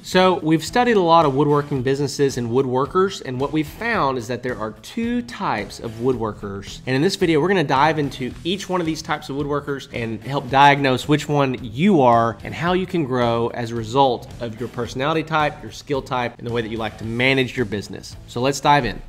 So we've studied a lot of woodworking businesses and woodworkers, and what we've found is that there are two types of woodworkers. And in this video, we're gonna dive into each one of these types of woodworkers and help diagnose which one you are and how you can grow as a result of your personality type, your skill type, and the way that you like to manage your business. So let's dive in.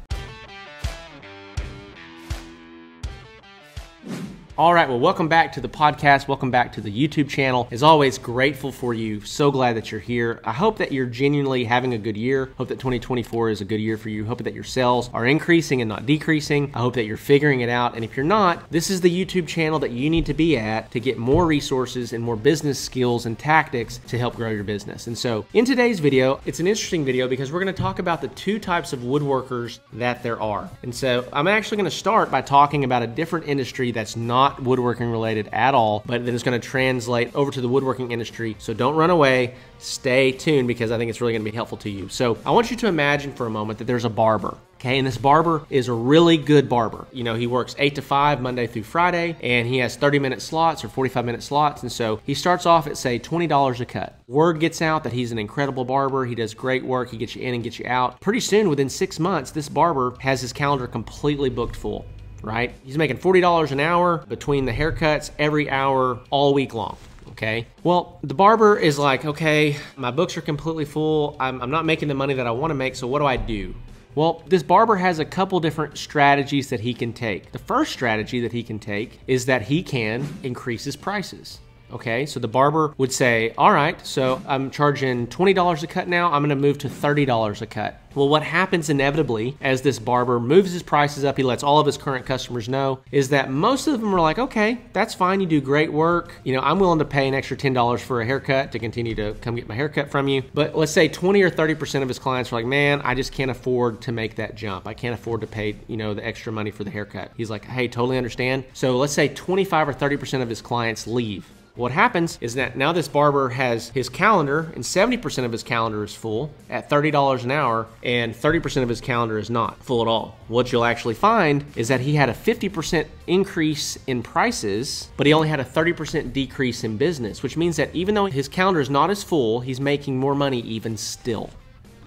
All right, well, welcome back to the podcast. Welcome back to the YouTube channel. As always, grateful for you. So glad that you're here. I hope that you're genuinely having a good year. Hope that 2024 is a good year for you. Hope that your sales are increasing and not decreasing. I hope that you're figuring it out. And if you're not, this is the YouTube channel that you need to be at to get more resources and more business skills and tactics to help grow your business. And so in today's video, it's an interesting video because we're going to talk about the two types of woodworkers that there are. And so I'm actually going to start by talking about a different industry that's not woodworking related at all, but then it's going to translate over to the woodworking industry. So don't run away, stay tuned, because I think it's really going to be helpful to you. So I want you to imagine for a moment that there's a barber. Okay, and this barber is a really good barber. You know, he works 8 to 5 Monday through Friday, and he has 30-minute slots or 45-minute slots. And so he starts off at, say, $20 a cut. Word gets out that he's an incredible barber. He does great work. He gets you in and gets you out. Pretty soon, within 6 months, this barber has his calendar completely booked full. Right? He's making $40 an hour between the haircuts every hour all week long. Okay. Well, the barber is like, okay, my books are completely full. I'm not making the money that I want to make. So what do I do? Well, this barber has a couple different strategies that he can take. The first strategy that he can take is that he can increase his prices. Okay, so the barber would say, all right, so I'm charging $20 a cut now, I'm gonna move to $30 a cut. Well, what happens inevitably as this barber moves his prices up, he lets all of his current customers know, is that most of them are like, okay, that's fine, you do great work. You know, I'm willing to pay an extra $10 for a haircut to continue to come get my haircut from you. But let's say 20 or 30% of his clients are like, man, I just can't afford to make that jump. I can't afford to pay, you know, the extra money for the haircut. He's like, hey, totally understand. So let's say 25 or 30% of his clients leave. What happens is that now this barber has his calendar, and 70% of his calendar is full at $30 an hour, and 30% of his calendar is not full at all. What you'll actually find is that he had a 50% increase in prices, but he only had a 30% decrease in business, which means that even though his calendar is not as full, he's making more money even still.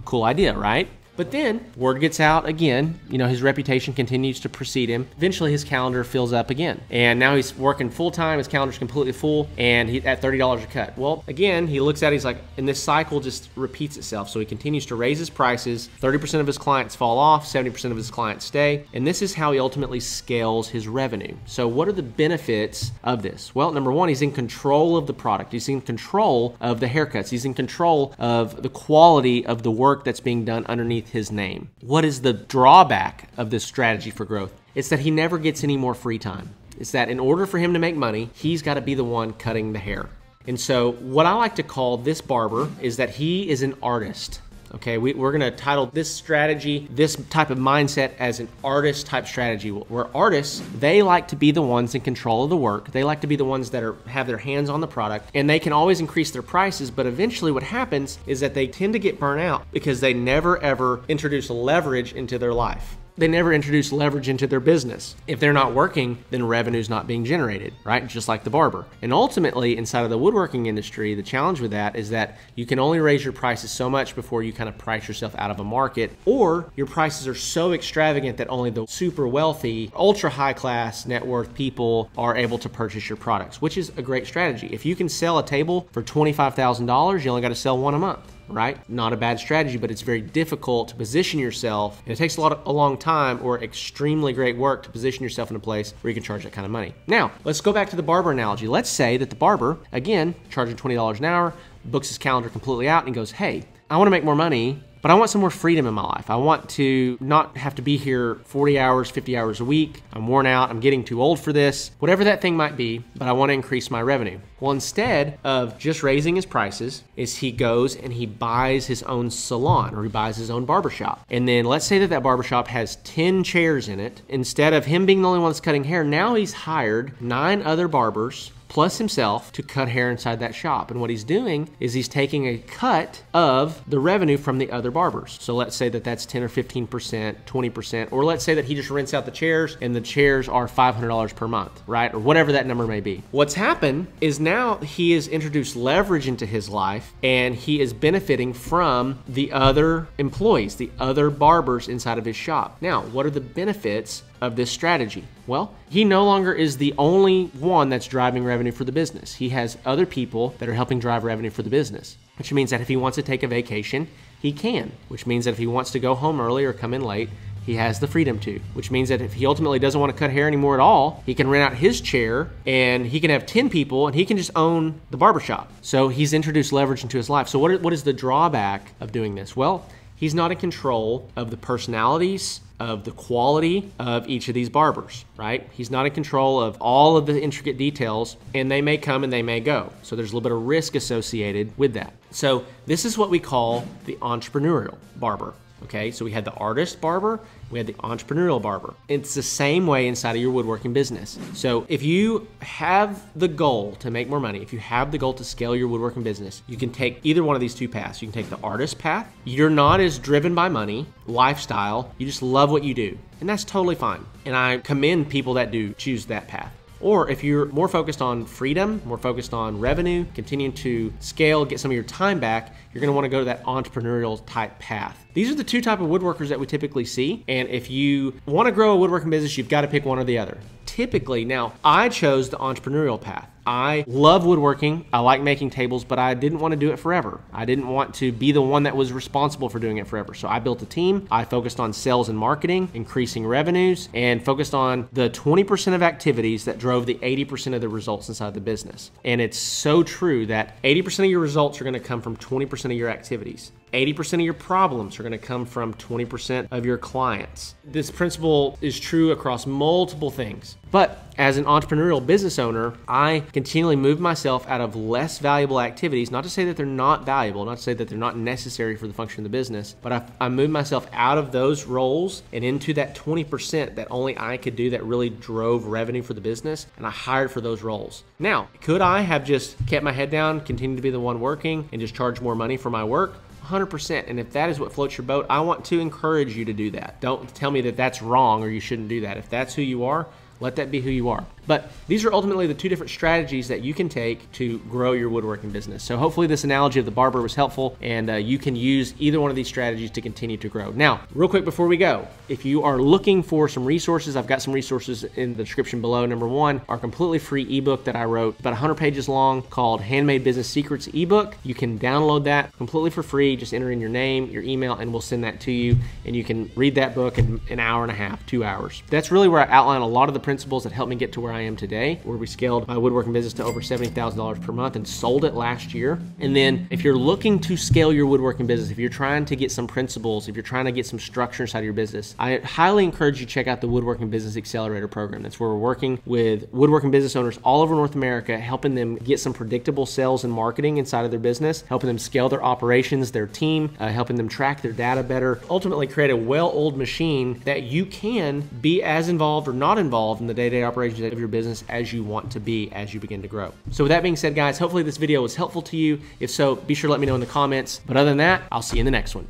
Cool idea, right? But then word gets out again, you know, his reputation continues to precede him. Eventually his calendar fills up again. And now he's working full time, his calendar's completely full, and he's at $30 a cut. Well, again, he looks at it, he's like, and this cycle just repeats itself. So he continues to raise his prices, 30% of his clients fall off, 70% of his clients stay, and this is how he ultimately scales his revenue. So what are the benefits of this? Well, number one, he's in control of the product. He's in control of the haircuts. He's in control of the quality of the work that's being done underneath his name. What is the drawback of this strategy for growth? It's that he never gets any more free time. It's that in order for him to make money, he's got to be the one cutting the hair. And so what I like to call this barber is that he is an artist. Okay, we're going to title this strategy, this type of mindset, as an artist type strategy, where artists, they like to be the ones in control of the work. They like to be the ones that have their hands on the product, and they can always increase their prices. But eventually what happens is that they tend to get burnt out because they never ever introduce leverage into their life. They never introduce leverage into their business. If they're not working, then revenue's not being generated, right? Just like the barber. And ultimately, inside of the woodworking industry, the challenge with that is that you can only raise your prices so much before you kind of price yourself out of a market, or your prices are so extravagant that only the super wealthy, ultra high class net worth people are able to purchase your products, which is a great strategy. If you can sell a table for $25,000, you only got to sell one a month. Right? Not a bad strategy, but it's very difficult to position yourself, and it takes a long time or extremely great work to position yourself in a place where you can charge that kind of money. Now, let's go back to the barber analogy. Let's say that the barber, again, charging $20 an hour, books his calendar completely out and goes, hey, I want to make more money, but I want some more freedom in my life. I want to not have to be here 40 hours, 50 hours a week. I'm worn out. I'm getting too old for this. Whatever that thing might be, but I want to increase my revenue. Well, instead of just raising his prices, is he goes and he buys his own salon, or he buys his own barbershop. And then let's say that barbershop has 10 chairs in it. Instead of him being the only one that's cutting hair, now he's hired 9 other barbers plus himself to cut hair inside that shop. And what he's doing is he's taking a cut of the revenue from the other barbers. So let's say that that's 10 or 15%, 20%, or let's say that he just rents out the chairs and the chairs are $500 per month, right? Or whatever that number may be. What's happened is now he has introduced leverage into his life and he is benefiting from the other employees, the other barbers inside of his shop. Now, what are the benefits of this strategy? Well, he no longer is the only one that's driving revenue for the business. He has other people that are helping drive revenue for the business, which means that if he wants to take a vacation, he can, which means that if he wants to go home early or come in late, he has the freedom to, which means that if he ultimately doesn't want to cut hair anymore at all, he can rent out his chair and he can have 10 people and he can just own the barbershop. So he's introduced leverage into his life. So what is the drawback of doing this? Well, he's not in control of the personalities, of the quality of each of these barbers, right? He's not in control of all of the intricate details, and they may come and they may go. So there's a little bit of risk associated with that. So this is what we call the entrepreneurial barber. Okay, so we had the artist barber, we had the entrepreneurial barber. It's the same way inside of your woodworking business. So if you have the goal to make more money, if you have the goal to scale your woodworking business, you can take either one of these two paths. You can take the artist path. You're not as driven by money, lifestyle, you just love what you do. And that's totally fine. And I commend people that do choose that path. Or if you're more focused on freedom, more focused on revenue, continuing to scale, get some of your time back, you're gonna wanna go to that entrepreneurial type path. These are the two type of woodworkers that we typically see. And if you wanna grow a woodworking business, you've gotta pick one or the other. Typically, now, I chose the entrepreneurial path. I love woodworking, I like making tables, but I didn't want to do it forever. I didn't want to be the one that was responsible for doing it forever. So I built a team, I focused on sales and marketing, increasing revenues, and focused on the 20% of activities that drove the 80% of the results inside the business. And it's so true that 80% of your results are gonna come from 20% of your activities. 80% of your problems are gonna come from 20% of your clients. This principle is true across multiple things. But as an entrepreneurial business owner, I continually move myself out of less valuable activities, not to say that they're not valuable, not to say that they're not necessary for the function of the business, but I moved myself out of those roles and into that 20% that only I could do that really drove revenue for the business, and I hired for those roles. Now, could I have just kept my head down, continued to be the one working, and just charge more money for my work? 100%. And if that is what floats your boat, I want to encourage you to do that. Don't tell me that that's wrong or you shouldn't do that. If that's who you are, let that be who you are. But these are ultimately the two different strategies that you can take to grow your woodworking business. So hopefully this analogy of the barber was helpful, and you can use either one of these strategies to continue to grow. Now, real quick before we go, if you are looking for some resources, I've got some resources in the description below. Number one, our completely free ebook that I wrote, about 100 pages long, called Handmade Business Secrets ebook. You can download that completely for free. Just enter in your name, your email, and we'll send that to you. And you can read that book in an hour and a half, 2 hours. That's really where I outline a lot of the principles that helped me get to where I am today, where we scaled my woodworking business to over $70,000 per month and sold it last year. And then if you're looking to scale your woodworking business, if you're trying to get some principles, if you're trying to get some structure inside of your business, I highly encourage you to check out the Woodworking Business Accelerator program. That's where we're working with woodworking business owners all over North America, helping them get some predictable sales and marketing inside of their business, helping them scale their operations, their team, helping them track their data better, ultimately create a well-oiled machine that you can be as involved or not involved in the day-to-day operations of your business as you want to be as you begin to grow. So with that being said, guys, hopefully this video was helpful to you. If so, be sure to let me know in the comments. But other than that, I'll see you in the next one.